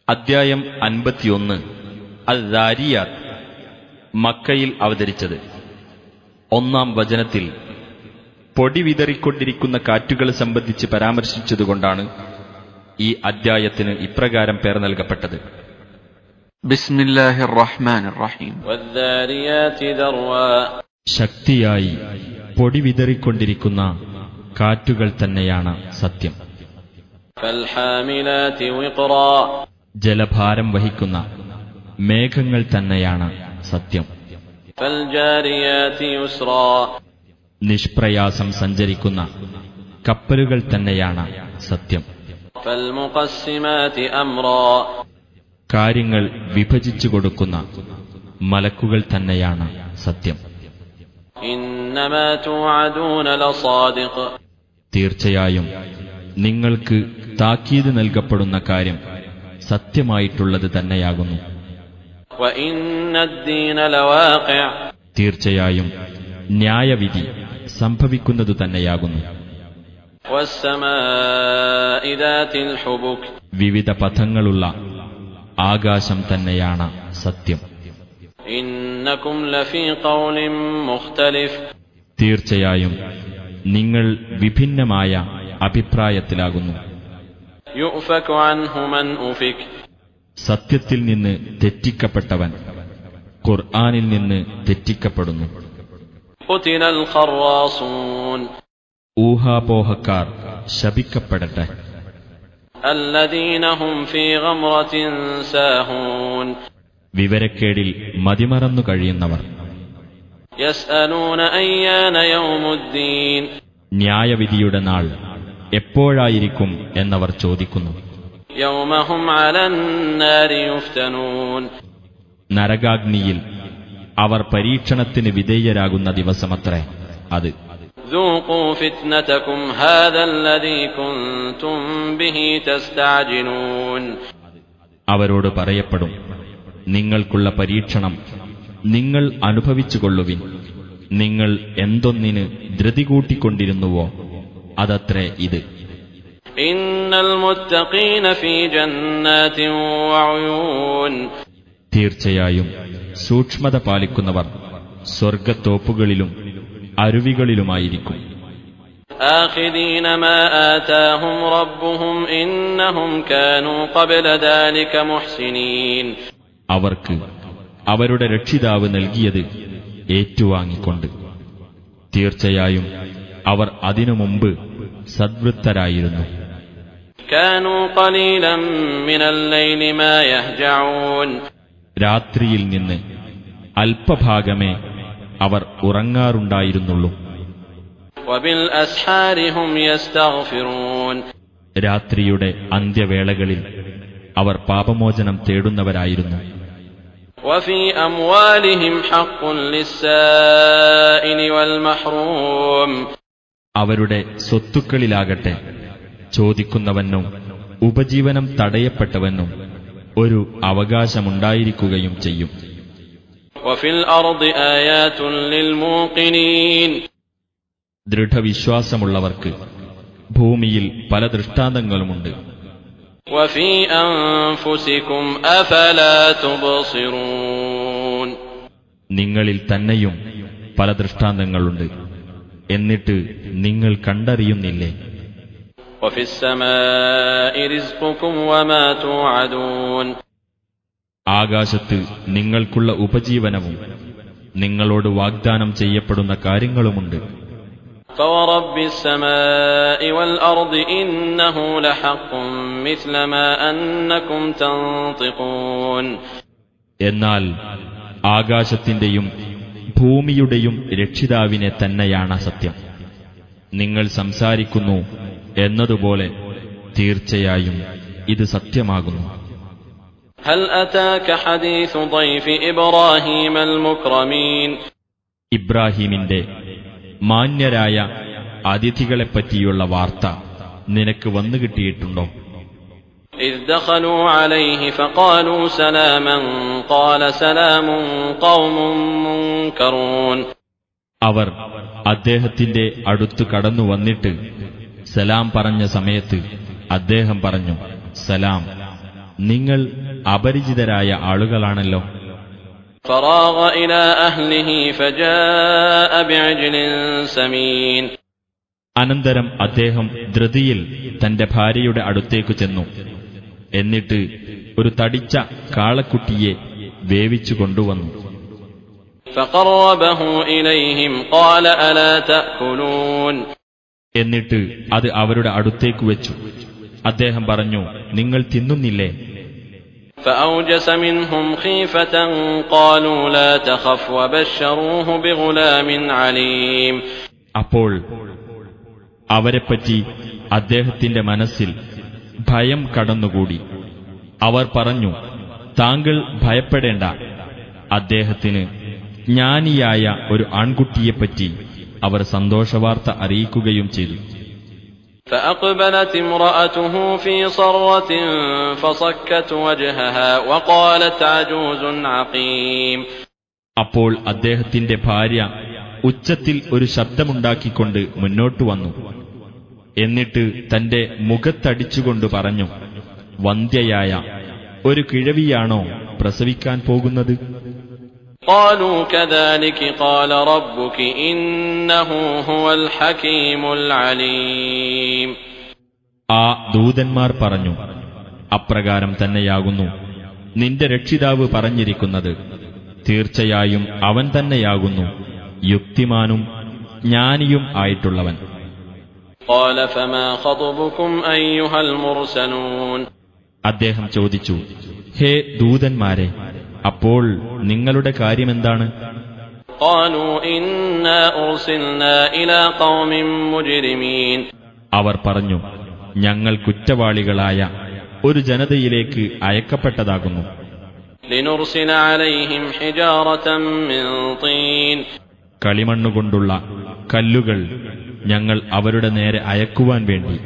അദ്ധ്യായം 51 അൽ-ദാരിയാത്ത്. മക്കയിൽ അവതരിച്ചത്. ഒന്നാം വചനത്തിൽ പൊടി വിതറിക്കൊണ്ടിരിക്കുന്ന കാറ്റുകളെ സംബന്ധിച്ച് പരാമർശിച്ചതുകൊണ്ടാണ് ഈ അദ്ധ്യായത്തിന് ഇപ്രകാരം പേർ നൽകപ്പെട്ടത്. ബിസ്മില്ലാഹിർ റഹ്മാനിർ റഹീം. വദ്ദാരിയാതി ദർവാ. ശക്തിയായി പൊടി വിതറിക്കൊണ്ടിരിക്കുന്ന കാറ്റുകൾ തന്നെയാണ് സത്യം. ഫൽഹാമിലാതി വിഖ്റാ. ജലഭാരം വഹിക്കുന്ന മേഘങ്ങൾ തന്നെയാണ് സത്യം. ഫൽജാരിയാതി യുസ്റാ. നിഷ്പ്രയാസം സഞ്ചരിക്കുന്ന കപ്പലുകൾ തന്നെയാണ് സത്യം. ഫൽമുഖസ്സിമാതി അംറാ. കാര്യങ്ങൾ വിഭജിച്ചു കൊടുക്കുന്ന മലക്കുകൾ തന്നെയാണ് സത്യം. ഇന്നമാ തുഅദൂന ലസാദിഖ്. തീർച്ചയായും നിങ്ങൾക്ക് താക്കീത് നൽകപ്പെടുന്ന കാര്യം സത്യമായിട്ടുള്ളത് തന്നെയാകുന്നു. വഇന്നദ്ദീന ലവാഖിഅ്. തീർച്ചയായും ന്യായവിധി സംഭവിക്കുന്നതു തന്നെയാകുന്നു. വസ്സമാഇ ദാതിൽ ഹുബുക്. വിവിധ പഥങ്ങളുള്ള ആകാശം തന്നെയാണ് സത്യം. ഇന്നകും ലഫീ ഖൗലിൻ മുഖ്തലിഫ്. തീർച്ചയായും നിങ്ങൾ വിഭിന്നമായ അഭിപ്രായത്തിലാകുന്നു. യുഫകു അൻഹു മൻ ഉഫിക്. സത്യത്തിൽ നിന്ന് തെറ്റിക്കപ്പെട്ടവൻ ഖുർആനിൽ നിന്ന് തെറ്റിക്കപ്പെടുന്നു. ഖുതിലൽ ഖറാസൂൻ. ഊഹാപോഹക്കാർ ശപിക്കപ്പെടട്ടെ. അല്ലദീന ഹും ഫീ ഗംറത്തിൻ സാഹൂൻ. വിവരക്കേടിൽ മതിമറന്നു കഴിയുന്നവർ. യസ്അലൂന അയ്യാന യൗമുദ്ദീൻ. ന്യായവിധിയുടെ നാൾ എപ്പോഴായിരിക്കും എന്നവർ ചോദിക്കുന്നു. യൗമ ഹും അലന്നാരി യുഫ്തനൂൻ. നരകാഗ്നിയിൽ അവർ പരീക്ഷണത്തിന് വിധേയരാകുന്ന ദിവസമത്രേ അത്. ذوقوا فتنتكم هذا الذي كنتم به تستعجلون. അവരോട് പറയപ്പെടും, നിങ്ങൾക്കുള്ള പരീക്ഷണം നിങ്ങൾ അനുഭവിച്ചുകൊള്ളുവിൻ. നിങ്ങൾ എന്തൊന്നിന് ധൃതി കൂട്ടിക്കൊണ്ടിരുന്നുവോ അതത്രേ ഇത്. ഇന്നൽ മുത്തഖീന ഫീ ജന്നാതിൻ വഉയൂൻ. തീർച്ചയായും സൂക്ഷ്മത പാലിക്കുന്നവർ സ്വർഗത്തോപ്പുകളിലും അരുവികളിലുമായിരിക്കും. ആഖിദീന മാ ആതാഹും റബ്ബുഹും ഇന്നഹും കാനൂ ഖബ്ല ദാലിക മുഹ്സിനീൻ. അവർക്ക് അവരുടെ രക്ഷിതാവ് നൽകിയത് ഏറ്റുവാങ്ങിക്കൊണ്ട്. തീർച്ചയായും അവർ അതിനു മുമ്പ് സദ്വൃത്തരായിരുന്നു. കാനൂ ഖലീലൻ മിനൽ ലൈലി മാ യഹ്ജഊൻ. രാത്രിയിൽ നിന്ന് അല്പഭാഗമേ അവർ ഉറങ്ങാറുണ്ടായിരുന്നുള്ളൂ. വബിൽ അസ്ഹാരി ഹും യസ്തഗ്ഫിറൂൻ. രാത്രിയുടെ അന്ത്യവേളകളിൽ അവർ പാപമോചനം തേടുന്നവരായിരുന്നു. വഫീ അംവാലിഹിം ഹഖ്ഖുൻ ലിസ്സാഇലി വൽ മഹ്റൂം. അവരുടെ സ്വത്തുക്കളിലാകട്ടെ ചോദിക്കുന്നവനും ഉപജീവനം തടയപ്പെട്ടവനും ഒരു അവകാശമുണ്ടായിരിക്കുകയും ചെയ്യും. വഫിൽ അർദി ആയാതുൻ ലിൽ മൂഖിനീൻ. ദൃഢവിശ്വാസമുള്ളവർക്ക് ഭൂമിയിൽ പല ദൃഷ്ടാന്തങ്ങളുമുണ്ട്. വഫീ അൻഫുസികും അഫലാ തുബ്സിറൂൻ. നിങ്ങളിൽ തന്നെയും പല ദൃഷ്ടാന്തങ്ങളുണ്ട്, എന്നിട്ട് നിങ്ങൾ കണ്ടറിയുന്നില്ലേ? വഫിസ് സമാഇ റിസ്ഖുകും വമാ തുഅദൂൻ. ആകാശത്ത് നിങ്ങൾക്കുള്ള ഉപജീവനവും നിങ്ങളോട് വാഗ്ദാനം ചെയ്യപ്പെടുന്ന കാര്യങ്ങളുമുണ്ട്. ഫവറബ്ബിസ് സമാഇ വൽ അർദി ഇന്നഹു ലഹഖ്ഖുൻ മിസ്ല മാ അന്നകും തൻതിഖൂൻ. എന്നാൽ ആകാശത്തിന്റെയും ഭൂമിയുടെയും രക്ഷിതാവിനെ തന്നെയാണ് സത്യം. നിങ്ങൾ സംസാരിക്കുന്നു എന്നതുപോലെ തീർച്ചയായും ഇത് സത്യമാകുന്നു. ഹൽ അതാക ഹദീസു ضيف ഇബ്രാഹീമൽ മുക്രമീൻ. ഇബ്രാഹീമിന്റെ മാന്യരായ അതിഥികളെപ്പറ്റിയുള്ള വാർത്ത നിനക്ക് വന്നുകിട്ടിയിട്ടുണ്ടോ? ഇദ് ദഖലൂ അലൈഹി ഫഖാലൂ സലാമൻ ഖാല സലാമുൻ ഖൗമുൻ മുൻകറൂൻ. അവർ അദ്ദേഹത്തിന്റെ അടുത്ത് കടന്നു വന്നിട്ട് സലാം പറഞ്ഞ സമയത്ത് അദ്ദേഹം പറഞ്ഞു, സലാം, നിങ്ങൾ അപരിചിതരായ ആളുകളാണല്ലോ. فراغ إلى أهله فجاء بعجل سمين. അനന്തരം അദ്ദേഹം ധൃതിയിൽ തന്റെ ഭാര്യയുടെ അടുത്തേക്കു ചെന്നു. എന്നിട്ട് ഒരു തടിച്ച കാളക്കുട്ടിയെ വേവിച്ചു കൊണ്ടുവന്നു. فقربه إليهم قال ألا تأكلون. എന്നിട്ട് അത് അവരുടെ അടുത്തേക്ക് വെച്ചു. അദ്ദേഹം പറഞ്ഞു, നിങ്ങൾ തിന്നുന്നില്ലേ? فأوجس منهم خيفة قالوا لا تخف وبشروه بغلام عليم. അപ്പോൾ അവരെപ്പറ്റി അദ്ദേഹത്തിന്റെ മനസ്സിൽ ഭയം കടന്നുകൂടി. അവർ പറഞ്ഞു, താങ്കൾ ഭയപ്പെടേണ്ട. അദ്ദേഹത്തിന് ജ്ഞാനിയായ ഒരു ആൺകുട്ടിയെപ്പറ്റി അവർ സന്തോഷവാർത്ത അറിയിക്കുകയും ചെയ്തു. فأقبلت امرأته في صرة فصكت وجهها وقالت عجوز عقيم. അപ്പോൾ അദ്ദേഹത്തിന്റെ ഭാര്യ ഉച്ചത്തിൽ ഒരു ശബ്ദമുണ്ടാക്കിക്കൊണ്ട് മുന്നോട്ടു വന്നു. എന്നിട്ട് തന്റെ മുഖത്തടിച്ചുകൊണ്ട് പറഞ്ഞു, വന്ധ്യയായ ഒരു കിഴവിയാണോ പ്രസവിക്കാൻ പോകുന്നത്? قالوا كذلك قال ربك إنه هو الحكيم العليم. ആ ദൂതന്മാർ പറഞ്ഞു, അപ്രകാരം തന്നെയാകുന്നു നിന്റെ രക്ഷിതാവ് പറഞ്ഞിരിക്കുന്നത്. തീർച്ചയായും അവൻ തന്നെയാകുന്നു യുക്തിമാനും ജ്ഞാനിയും ആയിട്ടുള്ളവൻ. قال فما خطبكم أيها المرسلون. അദ്ദേഹം ചോദിച്ചു, ഹേ ദൂതന്മാരെ, അപ്പോൾ നിങ്ങളുടെ കാര്യമെന്താണ്? قالوا إنا أرسلنا إلى قوم مجرمين. അവർ പറഞ്ഞു, ഞങ്ങൾ കുറ്റവാളികളായ ഒരു ജനതയിലേക്ക് അയക്കപ്പെട്ടതാകുന്നു. لنرسل عليهم حجارة من طين. കളിമണ്ണുകൊണ്ടുള്ള കല്ലുകൾ ഞങ്ങൾ അവരുടെ നേരെ അയക്കുവാൻ വേണ്ടി.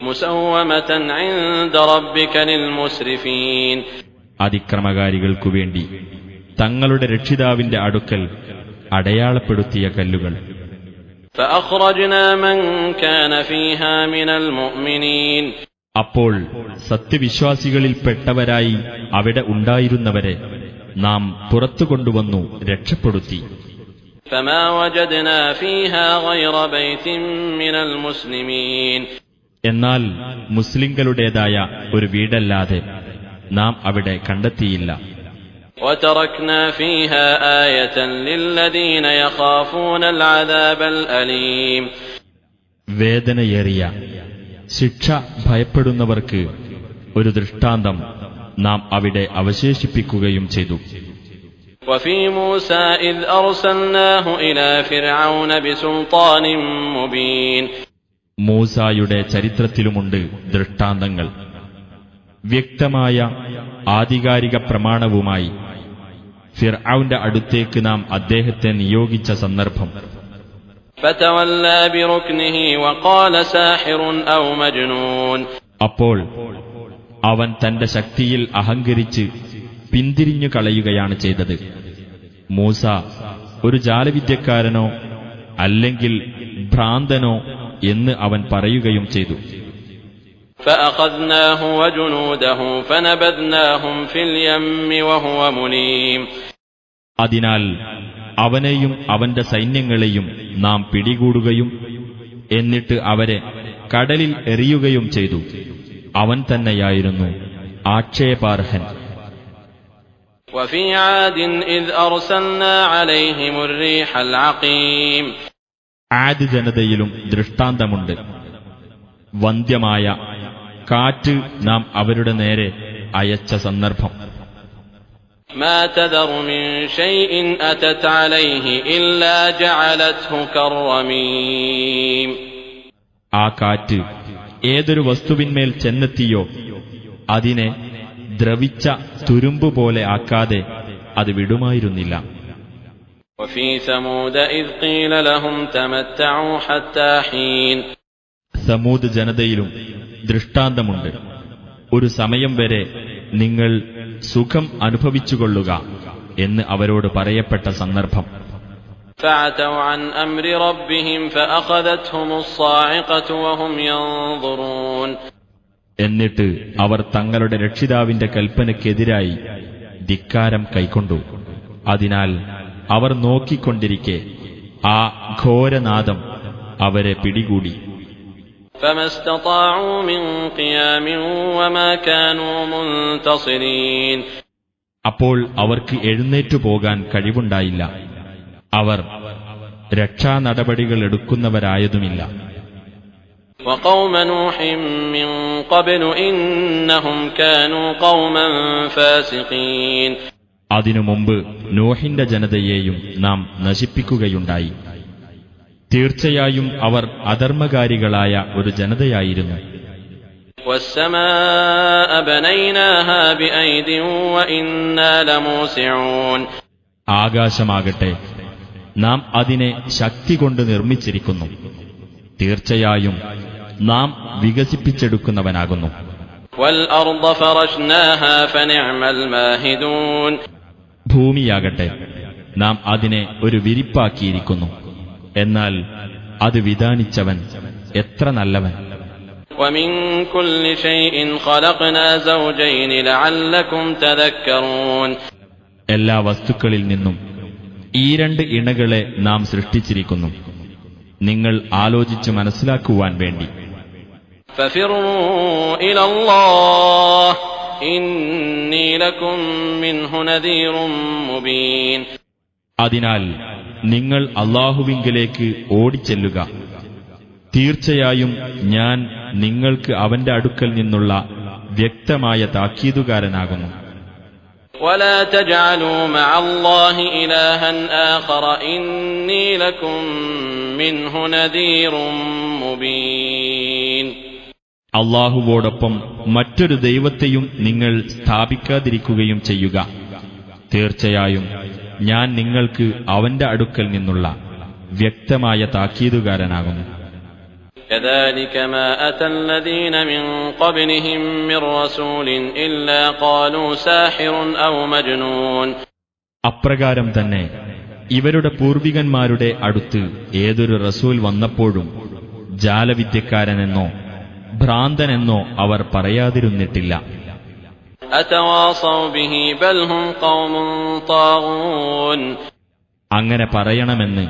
مسومة عند ربك للمسرفين. അതിക്രമകാരികൾക്കു വേണ്ടി തങ്ങളുടെ രക്ഷിതാവിന്റെ അടുക്കൽ അടയാളപ്പെടുത്തിയ കല്ലുകൾ. فأخرجنا من كان فيها من المؤمنين. അപ്പോൾ സത്യവിശ്വാസികളിൽപ്പെട്ടവരായി അവിടെ ഉണ്ടായിരുന്നവരെ നാം പുറത്തു കൊണ്ടുവന്നു രക്ഷപ്പെടുത്തി. فما وجدنا فيها غير بيت من المسلمين. എന്നാൽ മുസ്ലിങ്ങളുടേതായ ഒരു വീടല്ലാതെ നാം അവിടെ കണ്ടെത്തിയില്ല. وتركنا فيها آية للذين يخافون العذاب الأليم. വേദനയേറിയ ശിക്ഷ ഭയപ്പെടുന്നവർക്ക് ഒരു ദൃഷ്ടാന്തം നാം അവിടെ അവശേഷിപ്പിക്കുകയും ചെയ്തു. وفي موسى إذ أرسلناه إلى فرعون بسلطان مبين. മൂസായുടെ ചരിത്രത്തിലുമുണ്ട് ദൃഷ്ടാന്തങ്ങൾ. വ്യക്തമായ ആധികാരിക പ്രമാണവുമായി ഫിർഔന്റെ അടുത്തേക്ക് നാം അദ്ദേഹത്തെ നിയോഗിച്ച സന്ദർഭം. فتولى بركنه وقال ساحر أو مجنون. അപ്പോൾ അവൻ തന്റെ ശക്തിയിൽ അഹങ്കരിച്ച് പിന്തിരിഞ്ഞു കളയുകയാണ് ചെയ്തത്. മൂസ ഒരു ജാലവിദ്യക്കാരനോ അല്ലെങ്കിൽ ഭ്രാന്തനോ എന്ന് അവൻ പറയുകയും ചെയ്തു. فأخذناه وجنوده فنبذناهم في اليم وهو مليم. അതിനാൽ അവനെയും അവന്റെ സൈന്യങ്ങളെയും നാം പിടികൂടുകയും എന്നിട്ട് അവരെ കടലിൽ എറിയുകയും ചെയ്തു. അവൻ തന്നെയായിരുന്നു ആക്ഷേപാർഹൻ. وفي عاد إذ أرسلنا عليهم الريح العقيم. ആദ് ജനതയിലും ദൃഷ്ടാന്തമുണ്ട്. വന്ധ്യമായ കാറ്റ് നാം അവരുടെ നേരെ അയച്ച സന്ദർഭം. ما تذر من شيء أتت عليه إلا جعلته كالرميم. ആ കാറ്റ് ഏതൊരു വസ്തുവിന്മേൽ ചെന്നെത്തിയോ അതിനെ ദ്രവിച്ച തുരുമ്പ് പോലെ ആക്കാതെ അത് വിടുമായിരുന്നില്ല. وفي ثمود إذ قيل لهم تمتعوا حتى حين. സമൂദ് ജനതയിലും ദൃഷ്ടാന്തമുണ്ട്. ഒരു സമയം വരെ നിങ്ങൾ സുഖം അനുഭവിച്ചുകൊള്ളുക എന്ന് അവരോട് പറയപ്പെട്ട സന്ദർഭം. فعتوا عن أمر ربهم فأخذتهم الصاعقة وهم ينظرون. എന്നിട്ട് അവർ തങ്ങളുടെ രക്ഷിതാവിന്റെ കൽപ്പനയ്ക്കെതിരായി ധിക്കാരം കൈക്കൊണ്ടു. അതിനാൽ അവർ നോക്കിക്കൊണ്ടിരിക്കെ ആ ഘോരനാദം അവരെ പിടികൂടി. فما استطاعوا من قيام وما كانوا منتصرين. അപ്പോൾ അവർക്ക് എഴുന്നേറ്റു പോകാൻ കഴിവുണ്ടായില്ല. അവർ രക്ഷാനടപടികൾ എടുക്കുന്നവരായതുമില്ല. وقوم نوح من قبل إنهم كانوا قوما فاسقين. അതിനു മുമ്പ് നോഹിന്റെ ജനതയെയും നാം നശിപ്പിക്കുകയുണ്ടായി. തീർച്ചയായും അവർ അധർമ്മകാരികളായ ഒരു ജനതയായിരുന്നു. والسماء بنيناها بأيد وإنا لموسعون. ആകാശമാകട്ടെ, നാം അതിനെ ശക്തി കൊണ്ട് നിർമ്മിച്ചിരിക്കുന്നു. തീർച്ചയായും നാം വികസിപ്പിച്ചെടുക്കുന്നവനാകുന്നു. والأرض فرشناها فنعم الماهدون. ഭൂമിയാകട്ടെ, നാം അതിനെ ഒരു വിരിപ്പാക്കിയിരിക്കുന്നു. എന്നാൽ അത് വിധാനിച്ചവൻ എത്ര നല്ലവൻ. ومن كل شيء خلقنا زوجين لعلكم تذكرون. എല്ലാ വസ്തുക്കളിൽ നിന്നും ഈ രണ്ട് ഇണകളെ നാം സൃഷ്ടിച്ചിരിക്കുന്നു, നിങ്ങൾ ആലോചിച്ച് മനസ്സിലാക്കുവാൻ വേണ്ടി. ففروا إلى الله إني لكم منه نذير مبين. അതിനാൽ നിങ്ങൾ അല്ലാഹുവിങ്കലേക്ക് ഓടിച്ചെല്ലുക. തീർച്ചയായും ഞാൻ നിങ്ങൾക്ക് അവന്റെ അടുക്കൽ നിന്നുള്ള വ്യക്തമായ താക്കീതുകാരനാകുന്നു. ولا تجعلوا مع الله إلها آخر إني لكم منه نذير مبين. അല്ലാഹുവോടൊപ്പം മറ്റൊരു ദൈവത്തെയും നിങ്ങൾ സ്ഥാപിക്കാതിരിക്കുകയും ചെയ്യുക. തീർച്ചയായും ഞാൻ നിങ്ങൾക്ക് അവന്റെ അടുക്കൽ നിന്നുള്ള വ്യക്തമായ താക്കീതുകാരനാകുന്നു. كذلك ما أتى الذين من قبلهم من رسول إلا قالوا ساحر أو مجنون. അപ്രകാരം തന്നെ ഇവരുടെ പൂർവികന്മാരുടെ അടുത്ത് ഏതൊരു റസൂൽ വന്നപ്പോഴും ജാലവിദ്യക്കാരനെന്നോ ഭ്രാന്തനെന്നോ അവർ പറയാതിരുന്നിട്ടില്ല. أتواصوا به بل هم قوم طاغون. അങ്ങനെ പറയണമെന്ന്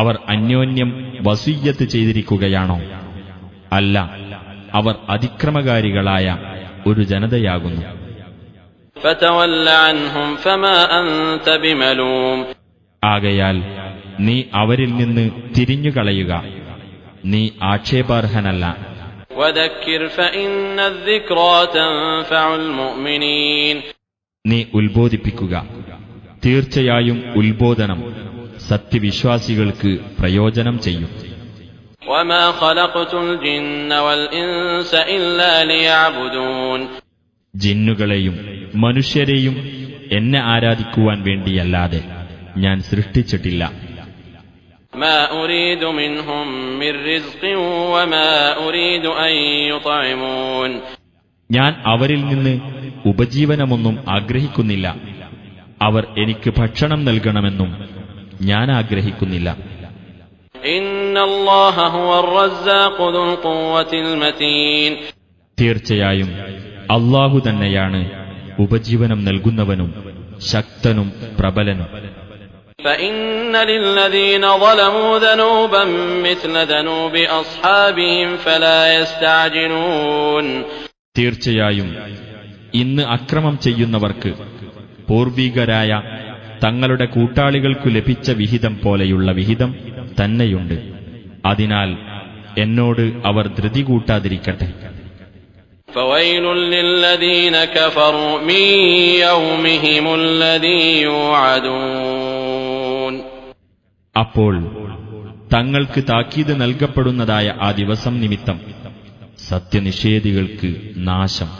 അവർ അന്യോന്യം വസിയ്യത്ത് ചെയ്തിരിക്കുകയാണോ? അല്ല, അവർ അതിക്രമകാരികളായ ഒരു ജനതയാകുന്നു. فتول عنهم فما أنت بملوم. ആകയാൽ നീ അവരിൽ നിന്ന് തിരിഞ്ഞുകളയുക, നീ ആക്ഷേപാർഹനല്ല. وذكر فإن الذكرى تنفع المؤمنين. നീ ഉത്ബോധിപ്പിക്കുക, തീർച്ചയായും ഉത്ബോധനം സത്യവിശ്വാസികൾക്ക് പ്രയോജനം ചെയ്യും. وما خلقت الجن والإنس إلا ليعبدون. ജിന്നുകളെയും മനുഷ്യരെയും എന്നെ ആരാധിക്കുവാൻ വേണ്ടിയല്ലാതെ ഞാൻ സൃഷ്ടിച്ചിട്ടില്ല. ما أريد منهم من رزق وما أريد أن يطعمون. ഞാൻ അവരിൽ നിന്ന് ഉപജീവനമൊന്നും ആഗ്രഹിക്കുന്നില്ല, അവർ എനിക്ക് ഭക്ഷണം നൽകണമെന്നും ഞാൻ ആഗ്രഹിക്കുന്നില്ല. إن الله هو الرزاق ذو القوة المتين. തീർച്ചയായും അല്ലാഹു തന്നെയാണ് ഉപജീവനം നൽകുന്നവനും ശക്തനും പ്രബലനും. فإن للذين ظلموا ذنوبا مثل ذنوب أصحابهم فلا يستعجلون. തീർച്ചയായും ഇന്ന് അക്രമം ചെയ്യുന്നവർക്ക് പൂർവികരായ തങ്ങളുടെ കൂട്ടാളികൾക്കു ലഭിച്ച വിഹിതം പോലെയുള്ള വിഹിതം തന്നെയുണ്ട്. അതിനാൽ എന്നോട് അവർ ധൃതി കൂട്ടാതിരിക്കട്ടെ. فويل للذين كفروا من يومهم الذي يوعدون. അപ്പോൾ തങ്ങൾക്ക് താക്കീത് നൽകപ്പെടുന്നതായ ആ ദിവസം നിമിത്തം സത്യനിഷേധികൾക്ക് നാശം.